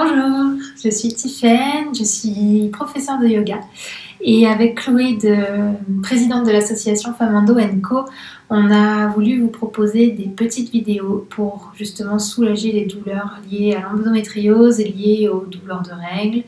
Bonjour, je suis Tiffaine, je suis professeure de yoga et avec Chloé, présidente de l'association Famando & Co, on a voulu vous proposer des petites vidéos pour justement soulager les douleurs liées à l'endométriose et liées aux douleurs de règles.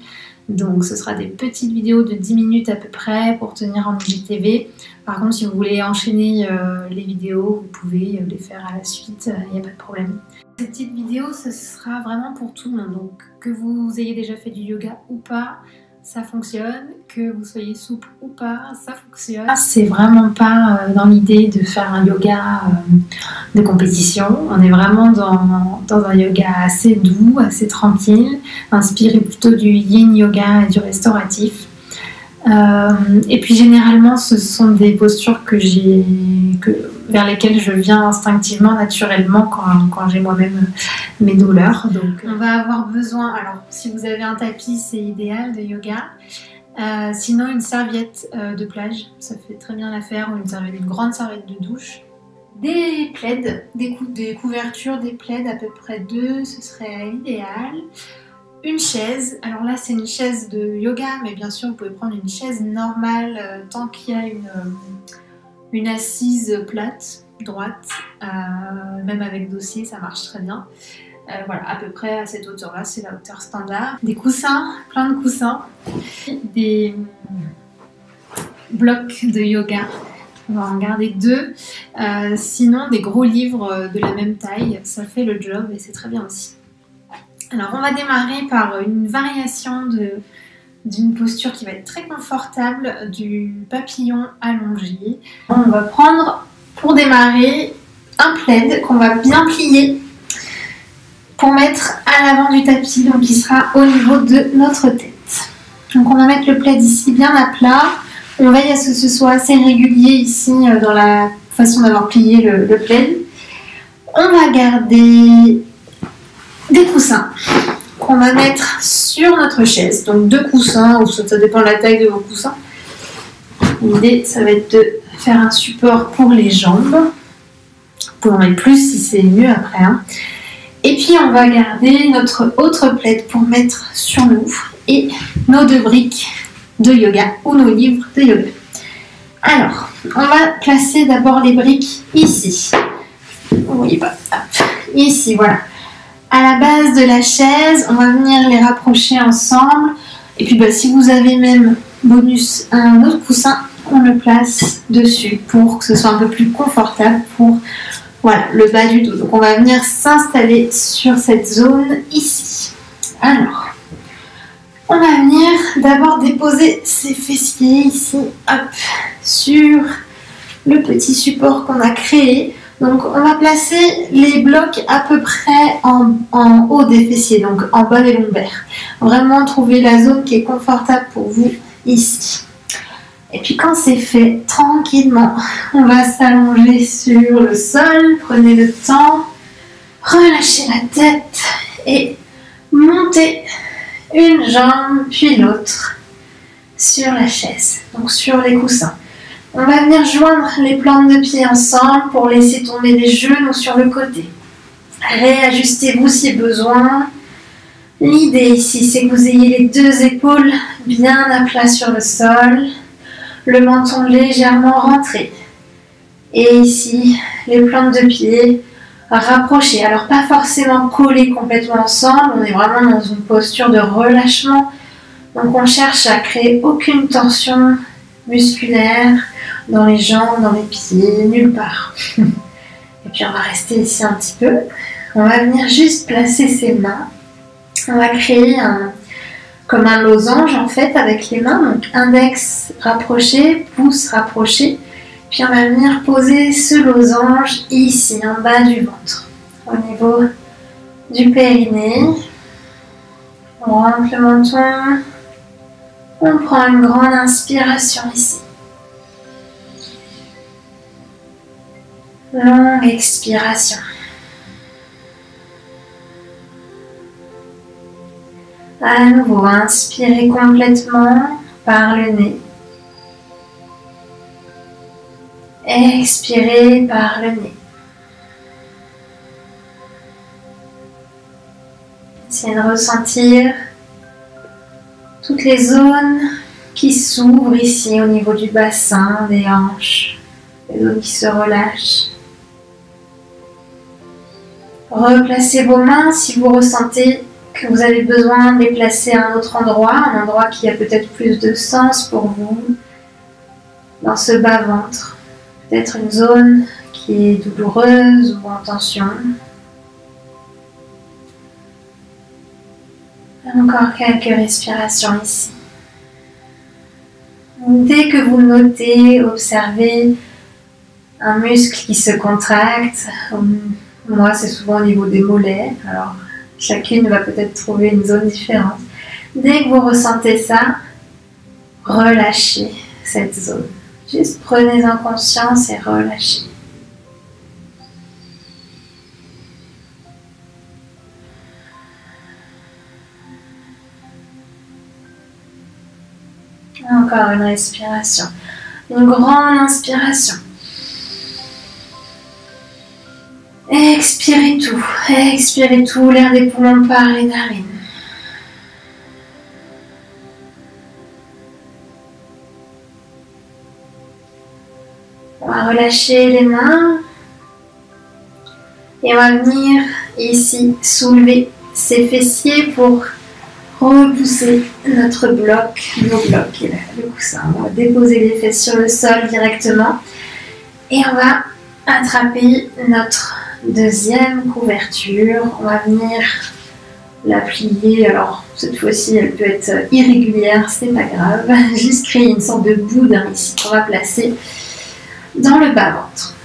Donc ce sera des petites vidéos de 10 minutes à peu près pour tenir en IGTV. Par contre, si vous voulez enchaîner les vidéos, vous pouvez les faire à la suite, il n'y a pas de problème. Cette petite vidéo, ce sera vraiment pour tout le monde. Donc que vous ayez déjà fait du yoga ou pas, ça fonctionne. Que vous soyez souple ou pas, ça fonctionne. C'est vraiment pas dans l'idée de faire un yoga de compétition. On est vraiment dans un yoga assez doux, assez tranquille, inspiré plutôt du yin yoga et du restauratif. Et puis généralement ce sont des postures vers lesquelles je viens instinctivement, naturellement quand j'ai moi-même mes douleurs. Donc on va avoir besoin, alors si vous avez un tapis c'est idéal de yoga, sinon une serviette de plage, ça fait très bien l'affaire, ou une grande serviette de douche. Des plaids, des couvertures, des plaids à peu près 2, ce serait idéal. Une chaise, alors là c'est une chaise de yoga, mais bien sûr vous pouvez prendre une chaise normale tant qu'il y a une assise plate, droite, même avec dossier ça marche très bien. Voilà, à peu près à cette hauteur là, c'est la hauteur standard. Des coussins, plein de coussins, des blocs de yoga, on va en garder 2, sinon des gros livres de la même taille, ça fait le job et c'est très bien aussi. Alors on va démarrer par une variation d'une posture qui va être très confortable, du papillon allongé. On va prendre pour démarrer un plaid qu'on va bien plier pour mettre à l'avant du tapis, donc il sera au niveau de notre tête. Donc on va mettre le plaid ici bien à plat. On veille à ce que ce soit assez régulier ici dans la façon d'avoir plié le plaid. On va garder des coussins qu'on va mettre sur notre chaise, donc 2 coussins, ou ça dépend de la taille de vos coussins. L'idée ça va être de faire un support pour les jambes. Vous pouvez en mettre plus si c'est mieux après, hein. Et puis on va garder notre autre plaid pour mettre sur nous et nos 2 briques de yoga ou nos livres de yoga. Alors on va placer d'abord les briques ici. Oui, bah, ici, voilà. À la base de la chaise, on va venir les rapprocher ensemble. Et puis si vous avez même bonus un autre coussin, on le place dessus pour que ce soit un peu plus confortable pour le bas du dos. Donc on va venir s'installer sur cette zone ici. Alors, on va venir d'abord déposer ses fessiers ici, hop, sur le petit support qu'on a créé. Donc on va placer les blocs à peu près en haut des fessiers, donc en bas des lombaires. Vraiment trouver la zone qui est confortable pour vous ici. Et puis quand c'est fait, tranquillement, on va s'allonger sur le sol. Prenez le temps, relâchez la tête et montez une jambe puis l'autre sur la chaise, donc sur les coussins. On va venir joindre les plantes de pied ensemble pour laisser tomber les genoux sur le côté. Réajustez-vous si besoin. L'idée ici, c'est que vous ayez les 2 épaules bien à plat sur le sol, le menton légèrement rentré. Et ici, les plantes de pied rapprochées. Alors pas forcément collées complètement ensemble, on est vraiment dans une posture de relâchement. Donc on cherche à créer aucune tension musculaire dans les jambes, dans les pieds, nulle part. Et puis on va rester ici un petit peu. On va venir juste placer ses mains. On va créer comme un losange en fait avec les mains. Donc index rapproché, pouce rapproché. Puis on va venir poser ce losange ici en bas du ventre. Au niveau du périnée. On rentre le menton. On prend une grande inspiration ici. Longue expiration. À nouveau, inspirez complètement par le nez. Expirez par le nez. Essayez de ressentir toutes les zones qui s'ouvrent ici au niveau du bassin, des hanches, les zones qui se relâchent. Replacez vos mains si vous ressentez que vous avez besoin de les placer à un autre endroit, un endroit qui a peut-être plus de sens pour vous, dans ce bas-ventre. Peut-être une zone qui est douloureuse ou en tension. Encore quelques respirations ici. Dès que vous notez, observez un muscle qui se contracte. Moi, c'est souvent au niveau des mollets. Alors, chacune va peut-être trouver une zone différente. Dès que vous ressentez ça, relâchez cette zone. Juste prenez-en conscience et relâchez. Encore une respiration. Une grande inspiration. Expirez tout. Expirez tout. L'air des poumons par les narines. On va relâcher les mains. Et on va venir ici soulever ses fessiers pour repousser notre bloc, nos blocs, le coussin. On va déposer les fesses sur le sol directement et on va attraper notre deuxième couverture. On va venir la plier. Alors cette fois-ci, elle peut être irrégulière, c'est pas grave. Juste créer une sorte de boudin ici qu'on va placer dans le bas-ventre.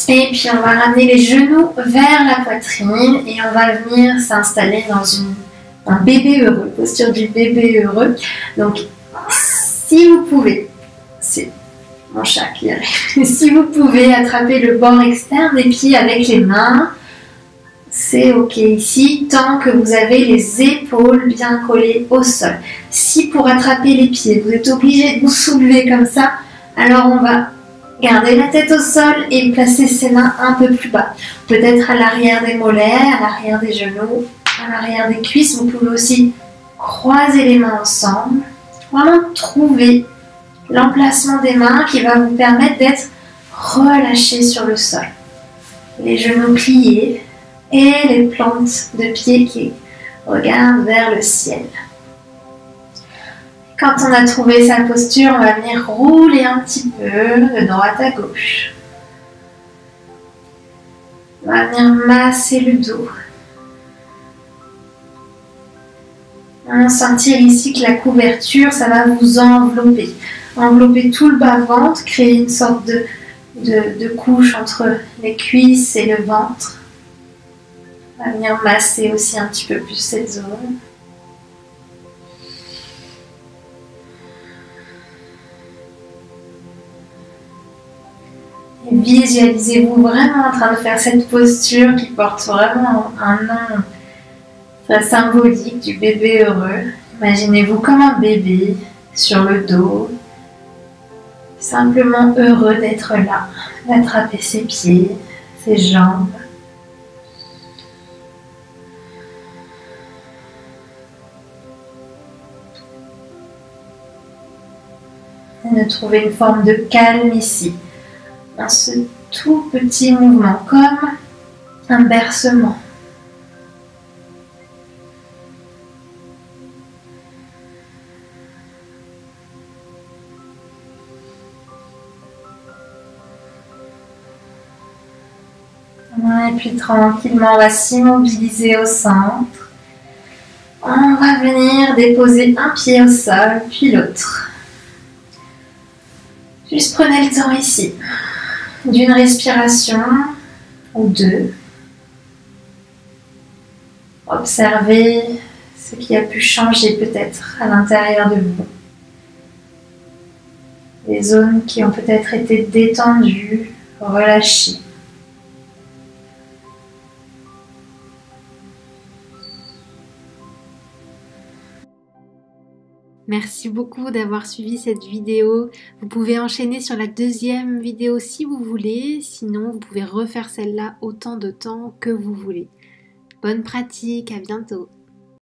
Et puis on va ramener les genoux vers la poitrine et on va venir s'installer dans un bébé heureux, posture du bébé heureux. Donc, si vous pouvez, c'est mon chat qui arrive, si vous pouvez attraper le bord externe des pieds avec les mains, c'est ok ici, tant que vous avez les épaules bien collées au sol. Si pour attraper les pieds, vous êtes obligé de vous soulever comme ça, alors on va garder la tête au sol et placer ses mains un peu plus bas. Peut-être à l'arrière des mollets, à l'arrière des genoux, à l'arrière des cuisses. Vous pouvez aussi croiser les mains ensemble. Vraiment trouver l'emplacement des mains qui va vous permettre d'être relâché sur le sol. Les genoux pliés et les plantes de pieds qui regardent vers le ciel. Quand on a trouvé sa posture, on va venir rouler un petit peu de droite à gauche. On va venir masser le dos. On va sentir ici que la couverture, ça va vous envelopper. Envelopper tout le bas-ventre, créer une sorte de couche entre les cuisses et le ventre. On va venir masser aussi un petit peu plus cette zone. Et visualisez-vous vraiment en train de faire cette posture qui porte vraiment un nom très symbolique du bébé heureux. Imaginez-vous comme un bébé sur le dos, simplement heureux d'être là, d'attraper ses pieds, ses jambes. Et de trouver une forme de calme ici, dans ce tout petit mouvement, comme un bercement. Et puis tranquillement, on va s'immobiliser au centre. On va venir déposer un pied au sol, puis l'autre. Juste prenez le temps ici, d'une respiration ou deux. Observez ce qui a pu changer peut-être à l'intérieur de vous. Les zones qui ont peut-être été détendues, relâchées. Merci beaucoup d'avoir suivi cette vidéo. Vous pouvez enchaîner sur la deuxième vidéo si vous voulez. Sinon, vous pouvez refaire celle-là autant de temps que vous voulez. Bonne pratique, à bientôt.